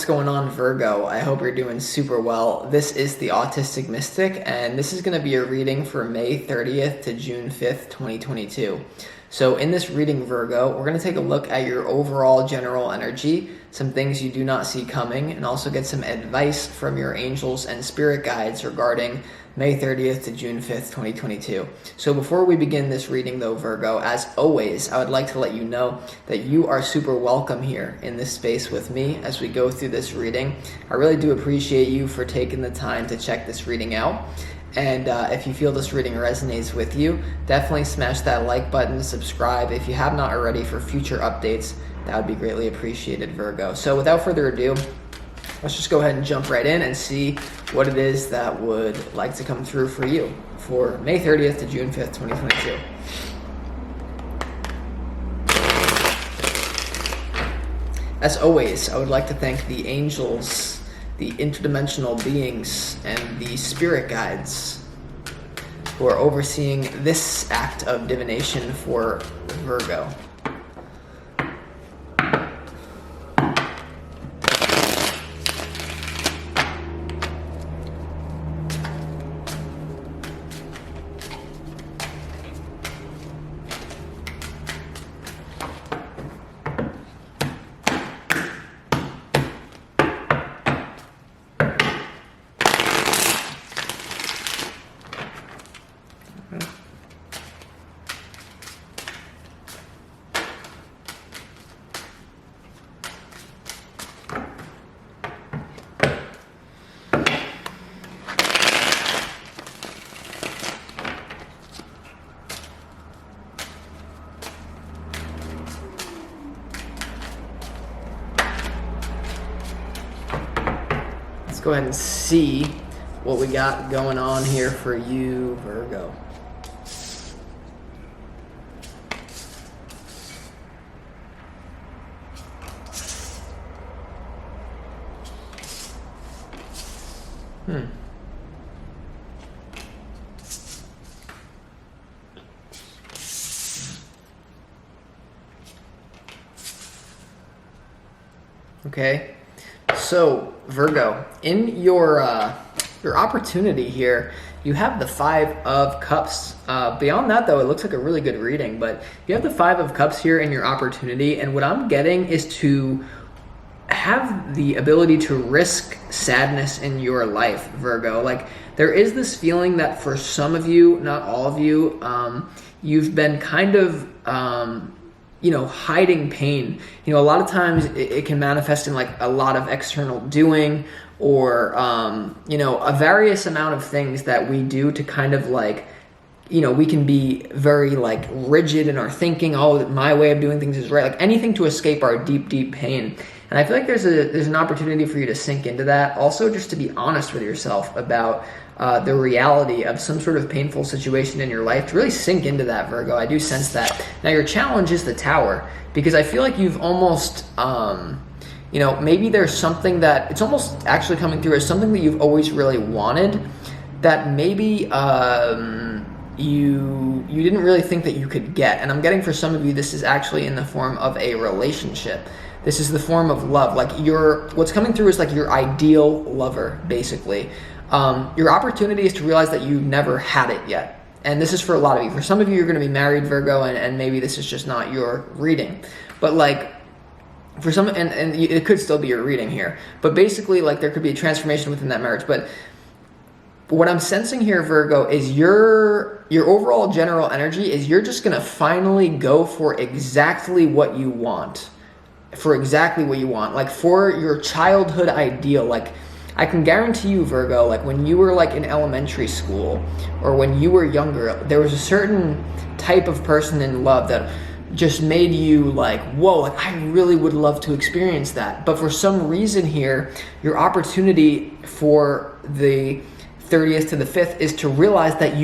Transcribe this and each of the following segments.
What's going on, Virgo? I hope you're doing super well. This is the Autistic Mystic, and this is going to be a reading for May 30th to June 5th, 2022. So in this reading, Virgo, we're going to take a look at your overall general energy, some things you do not see coming, and also get some advice from your angels and spirit guides regarding May 30th to June 5th, 2022. So before we begin this reading though, Virgo, as always, I would like to let you know that you are super welcome here in this space with me as we go through this reading. I really do appreciate you for taking the time to check this reading out. And if you feel this reading resonates with you, definitely smash that like button, subscribe if you have not already for future updates. That would be greatly appreciated, Virgo. So without further ado, let's just go ahead and jump right in and see what it is that would like to come through for you for May 30th to June 5th, 2022. As always, I would like to thank the angels, the interdimensional beings, and the spirit guides who are overseeing this act of divination for Virgo. Go ahead and see what we got going on here for you, Virgo. Okay. So, Virgo, in your opportunity here, you have the Five of Cups. Beyond that, though, it looks like a really good reading, but you have the Five of Cups here in your opportunity, and what I'm getting is to have the ability to risk sadness in your life, Virgo. Like, there is this feeling that for some of you, not all of you, you've been kind of hiding pain. A lot of times it can manifest in like a lot of external doing or, a various amount of things that we do to kind of like, we can be very like rigid in our thinking. Oh, my way of doing things is right. Like anything to escape our deep, deep pain. And I feel like there's an opportunity for you to sink into that. Also, just to be honest with yourself about the reality of some sort of painful situation in your life, to really sink into that, Virgo. I do sense that. Now, your challenge is the Tower, because I feel like you've almost, maybe there's something that, it's almost actually coming through as something that you've always really wanted, that maybe you didn't really think that you could get. And I'm getting for some of you, this is actually in the form of a relationship. This is the form of love. Like what's coming through is like your ideal lover, basically. Your opportunity is to realize that you never had it yet. And this is for a lot of you. For some of you, you're going to be married, Virgo, and maybe this is just not your reading. But like, for some, and it could still be your reading here. But basically, like, there could be a transformation within that marriage. But what I'm sensing here, Virgo, is your overall general energy is you're just going to finally go for exactly what you want. Like for your childhood ideal. Like, I can guarantee you, Virgo, like when you were like in elementary school or when you were younger, there was a certain type of person in love that just made you like, whoa, like I really would love to experience that. But for some reason here, your opportunity for the 30th to the 5th is to realize that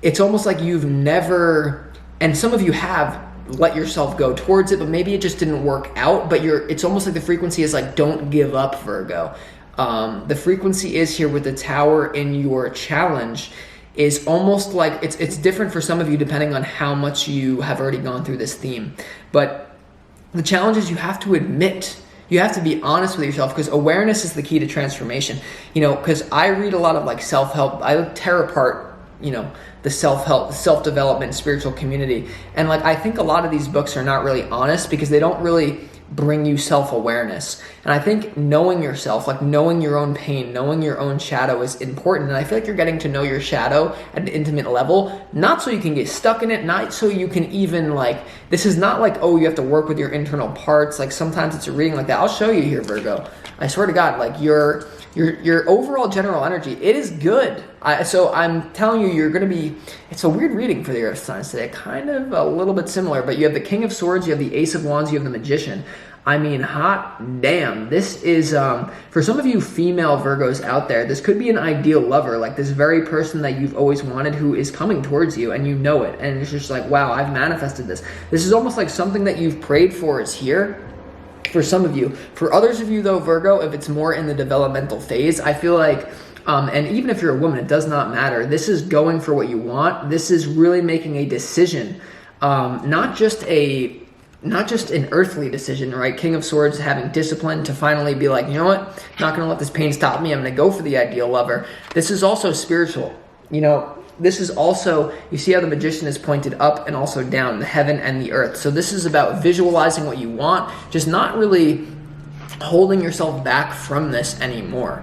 it's almost like you've never, and some of you have let yourself go towards it, but maybe it just didn't work out. But it's almost like the frequency is like, don't give up, Virgo. The frequency is here with the Tower in your challenge is almost like, it's different for some of you depending on how much you have already gone through this theme. But the challenge is you have to admit you have to be honest with yourself, because awareness is the key to transformation. Because I read a lot of like self-help. I tear apart, the self-help, self-development, spiritual community. And like, I think a lot of these books are not really honest because they don't really bring you self-awareness. And I think knowing yourself, like knowing your own pain, knowing your own shadow is important. And I feel like you're getting to know your shadow at an intimate level, not so you can get stuck in it, not so you can even this is not like, oh, you have to work with your internal parts. Like sometimes it's a reading like that. I'll show you here, Virgo. I swear to God, like your overall general energy, it is good. So I'm telling you, you're going to be, it's a weird reading for the Earth signs today, kind of a little bit similar, but you have the King of Swords, you have the Ace of Wands, you have the Magician. I mean, hot damn. This is, for some of you female Virgos out there, this could be an ideal lover, like this very person that you've always wanted who is coming towards you and you know it. And it's just like, wow, I've manifested this. This is almost like something that you've prayed for is here. For some of you. For others of you though, Virgo, if it's more in the developmental phase, I feel like, and even if you're a woman, it does not matter. This is going for what you want. This is really making a decision, not just an earthly decision, right? King of Swords, having discipline to finally be like, you know what? I'm not going to let this pain stop me. I'm going to go for the ideal lover. This is also spiritual. This is also, you see how the Magician is pointed up and also down, the heaven and the earth. So this is about visualizing what you want, just not really holding yourself back from this anymore,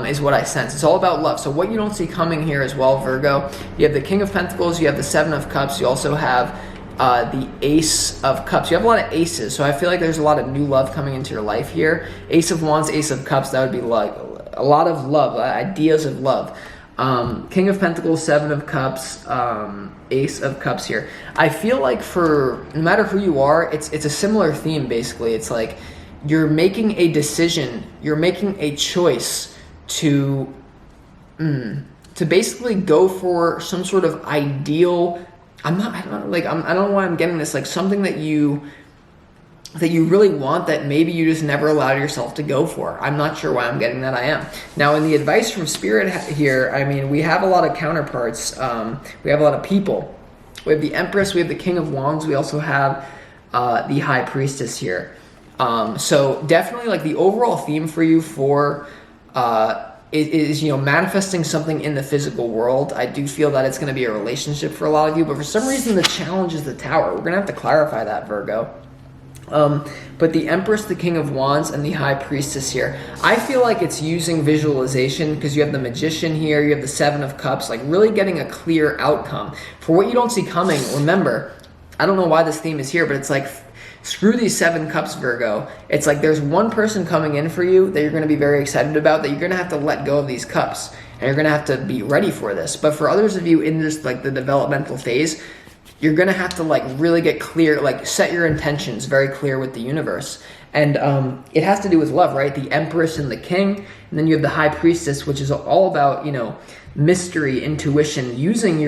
is what I sense. It's all about love. So what you don't see coming here as well, Virgo, you have the King of Pentacles, you have the Seven of Cups, you also have the Ace of Cups. You have a lot of aces, so I feel like there's a lot of new love coming into your life here. Ace of Wands, Ace of Cups, that would be like a lot of love, ideas of love. King of Pentacles, Seven of Cups, Ace of Cups here. I feel like for no matter who you are, it's a similar theme basically. It's like you're making a decision, you're making a choice to basically go for some sort of ideal. I don't know why I'm getting this, like something that you really want that maybe you just never allowed yourself to go for. I'm not sure why I'm getting that. I am. Now, in the advice from Spirit here, I mean, we have a lot of counterparts. We have a lot of people. We have the Empress, we have the King of Wands, we also have the High Priestess here. So definitely like the overall theme for you is manifesting something in the physical world. I do feel that it's going to be a relationship for a lot of you, but for some reason the challenge is the Tower. We're going to have to clarify that, Virgo. But the Empress, the King of Wands, and the High Priestess here, I feel like it's using visualization because you have the Magician here, you have the Seven of Cups, like really getting a clear outcome. For what you don't see coming, remember, I don't know why this theme is here, but it's like, screw these 7 cups, Virgo. It's like there's one person coming in for you that you're going to be very excited about, that you're going to have to let go of these cups. And you're going to have to be ready for this. But for others of you in this, like the developmental phase, you're going to have to like really get clear, like set your intentions very clear with the universe. And it has to do with love, right? The Empress and the King. And then you have the High Priestess, which is all about, mystery, intuition, using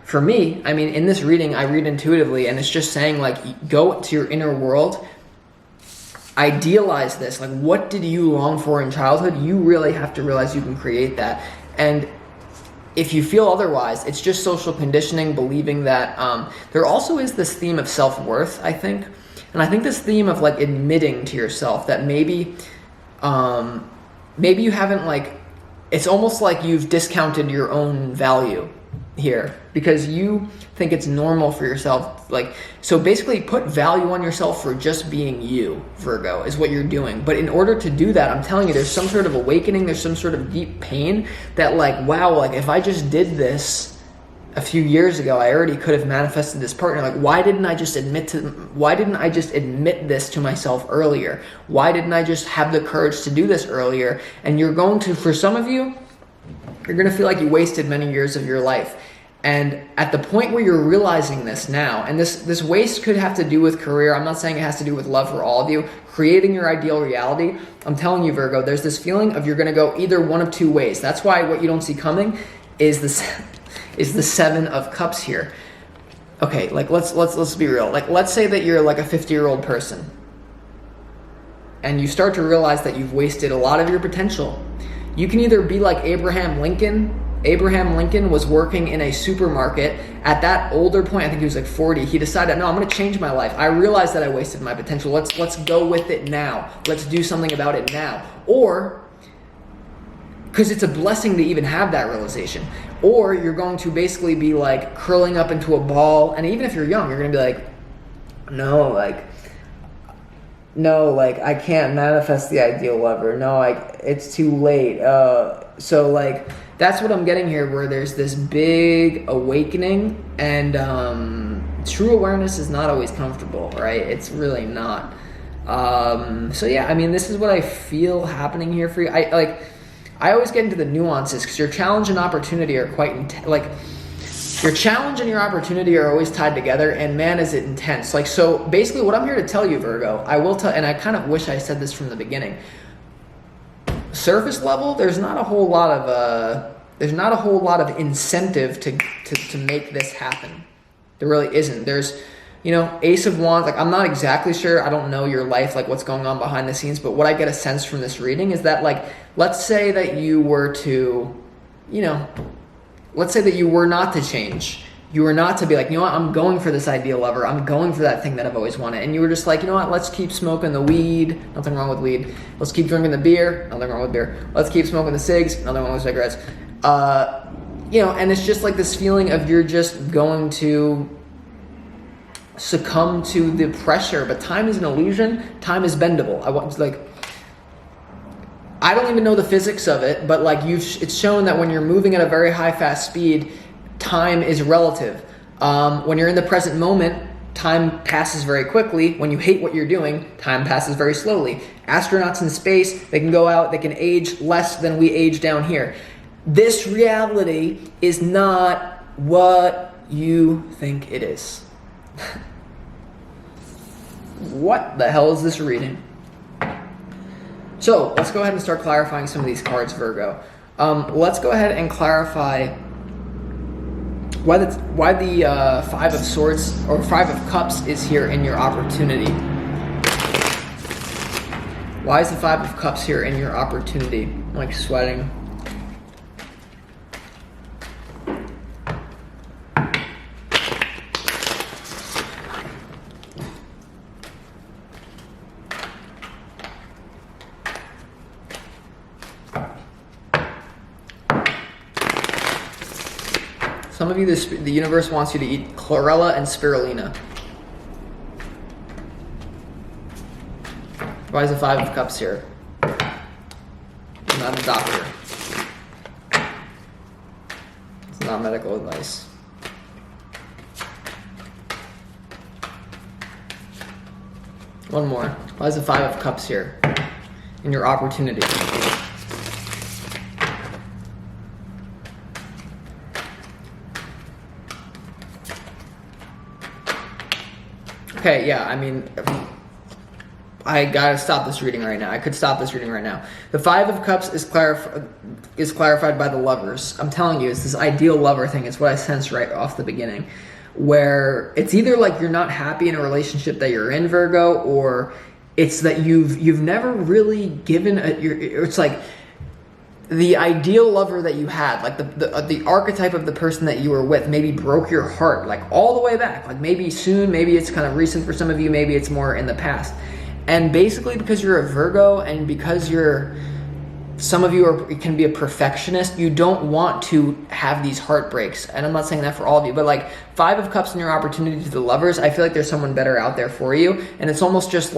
for me, I mean, in this reading, I read intuitively, and it's just saying, like, go to your inner world, idealize this. Like, what did you long for in childhood? You really have to realize you can create that. And if you feel otherwise, it's just social conditioning, believing that there also is this theme of self-worth, I think. And I think this theme of, like, admitting to yourself that maybe you haven't, it's almost like you've discounted your own value here because you think it's normal for yourself. So basically put value on yourself for just being you, Virgo, is what you're doing. But in order to do that, I'm telling you, there's some sort of awakening, there's some sort of deep pain that wow, if I just did this a few years ago, I already could have manifested this partner. Why didn't I just admit this to myself earlier? Why didn't I just have the courage to do this earlier? And you're going to, for some of you, you're going to feel like you wasted many years of your life. And at the point where you're realizing this now, and this waste could have to do with career. I'm not saying it has to do with love for all of you. Creating your ideal reality. I'm telling you, Virgo, there's this feeling of you're going to go either one of two ways. That's why what you don't see coming is the Seven of Cups here. Okay, let's be real. Let's say that you're like a 50-year-old person and you start to realize that you've wasted a lot of your potential. You can either be like Abraham Lincoln Abraham Lincoln was working in a supermarket. At that older point, I think he was like 40, he decided, no, I'm going to change my life. I realized that I wasted my potential. Let's go with it now. Let's do something about it now. Or, because it's a blessing to even have that realization. Or you're going to basically be like curling up into a ball, and even if you're young, you're going to be like, no, I can't manifest the ideal lover. No, it's too late. So like, that's what I'm getting here, where there's this big awakening, and true awareness is not always comfortable, right? It's really not. So yeah, I mean, this is what I feel happening here for you. I always get into the nuances, because your challenge and opportunity are quite your challenge and your opportunity are always tied together, and man, is it intense. So basically what I'm here to tell you, Virgo, I will tell, and I kind of wish I said this from the beginning. Surface level, there's not a whole lot of incentive to make this happen. There really isn't. There's, Ace of Wands, I'm not exactly sure. I don't know your life, what's going on behind the scenes, but what I get a sense from this reading is that, let's say that you were to, let's say that you were not to change. You were not to be like, I'm going for this ideal lover. I'm going for that thing that I've always wanted. And you were just like, let's keep smoking the weed. Nothing wrong with weed. Let's keep drinking the beer. Nothing wrong with beer. Let's keep smoking the cigs. Nothing wrong with cigarettes. And it's just like this feeling of you're just going to succumb to the pressure. But time is an illusion. Time is bendable. I don't even know the physics of it, but it's shown that when you're moving at a very high, fast speed, time is relative. When you're in the present moment, time passes very quickly. When you hate what you're doing, time passes very slowly. Astronauts in space, they can go out, they can age less than we age down here. This reality is not what you think it is. What the hell is this reading? So let's go ahead and start clarifying some of these cards, Virgo. Let's go ahead and clarify why the Five of Swords or Five of Cups is here in your opportunity. Why is the Five of Cups here in your opportunity? I'm sweating. Some of you, the universe wants you to eat chlorella and spirulina. Why is the Five of Cups here? I'm not a doctor. It's not medical advice. One more. Why is the Five of Cups here in your opportunity? Okay, yeah, I mean, I gotta stop this reading right now. I could stop this reading right now. The Five of Cups is clarified by the Lovers. I'm telling you, it's this ideal lover thing. It's what I sensed right off the beginning, where it's either you're not happy in a relationship that you're in, Virgo, or it's that you've never really given it's the ideal lover that you had, the archetype of the person that you were with, maybe broke your heart, all the way back. Maybe soon, maybe it's kind of recent for some of you, maybe it's more in the past. And basically, because you're a Virgo and because some of you can be a perfectionist, you don't want to have these heartbreaks. And I'm not saying that for all of you, but Five of Cups in your opportunity to the Lovers, I feel like there's someone better out there for you. And it's almost just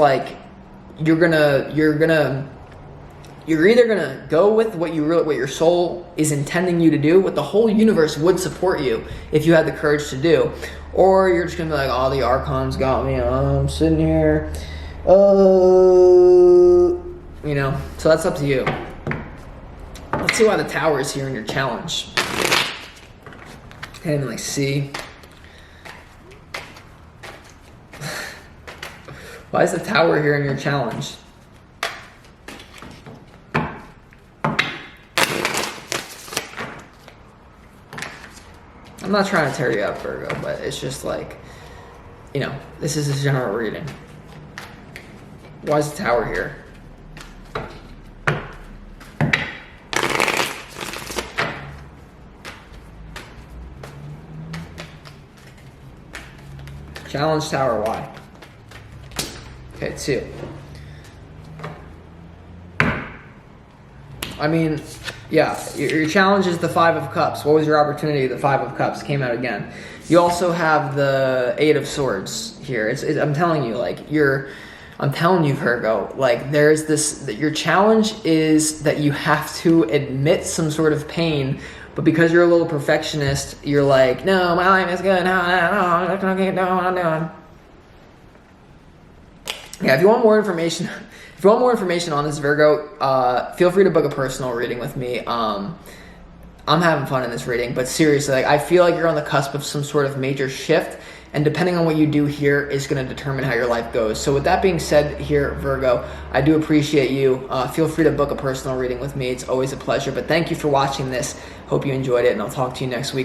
you're either gonna go with what your soul is intending you to do, what the whole universe would support you if you had the courage to do, or you're just gonna be like, oh, the Archons got me, I'm sitting here, so that's up to you. Let's see why the Tower is here in your challenge. I didn't even see. Why is the Tower here in your challenge? I'm not trying to tear you up, Virgo, but it's just this is a general reading. Why is the Tower here? Challenge Tower, why? Okay, 2. I mean, yeah, your challenge is the 5 of Cups. What was your opportunity? The 5 of Cups came out again. You also have the 8 of Swords here. I'm telling you, like, I'm telling you, Virgo, like, there's this, your challenge is that you have to admit some sort of pain, but because you're a little perfectionist, you're like, no, my life is good. No, I'm not going to keep doing what I'm doing. Yeah, if you want more information on this, Virgo, feel free to book a personal reading with me. I'm having fun in this reading, but seriously, like, I feel like you're on the cusp of some sort of major shift, and depending on what you do here is going to determine how your life goes. So with that being said here, Virgo, I do appreciate you. Feel free to book a personal reading with me. It's always a pleasure, but thank you for watching this. Hope you enjoyed it, and I'll talk to you next week.